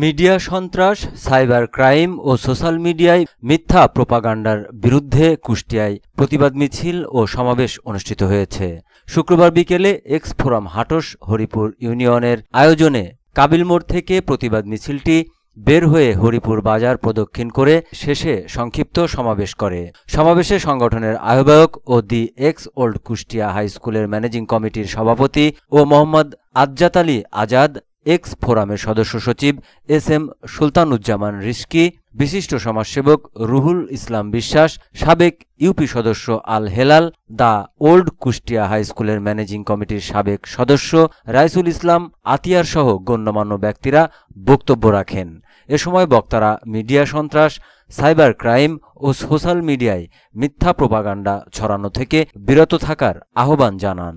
Media সন্ত্রাস, cyber crime ও social মিডিয়ায় মিথ্যা প্রোপাগান্ডার বিরুদ্ধে কুষ্টিয়ায় প্রতিবাদ মিছিল ও সমাবেশ অনুষ্ঠিত হয়েছে। শুক্রবার বিকেলে এক্স ফোরাম হাটস হরিপুর ইউনিয়নের আয়োজনে কাবিল মোড় থেকে প্রতিবাদ মিছিলটি বের হয়ে হরিপুর বাজার প্রদক্ষিণ করে শেষে সংক্ষিপ্ত সমাবেশ করে। সমাবেশে সংগঠনের আহ্বায়ক ও দি এক্স ওল্ড কুষ্টিয়া হাই স্কুলের ম্যানেজিং কমিটির সভাপতি ও মোহাম্মদ আজ্জাত আলী আজাদ, এক্স ফোরামের সদস্য সচিব এস এম সুলতানুজ্জামান রিজকি, বিশিষ্ট সমাজসেবক রুহুল ইসলাম বিশ্বাস, সাবেক ইউপি সদস্য Al Helal, the old Kushtia high স্কুলের ম্যানেজিং কমিটির সাবেক সদস্য রাইসুল ইসলাম আতিয়ার সহ গণ্যমান্য ব্যক্তিরা বক্তব্য রাখেন। এ সময় বক্তারা মিডিয়া সন্ত্রাস, সাইবার ক্রাইম ও সোশ্যাল মিডিয়ায় মিথ্যা প্রোপাগান্ডা ছড়ানো থেকে বিরত থাকার আহ্বান জানান।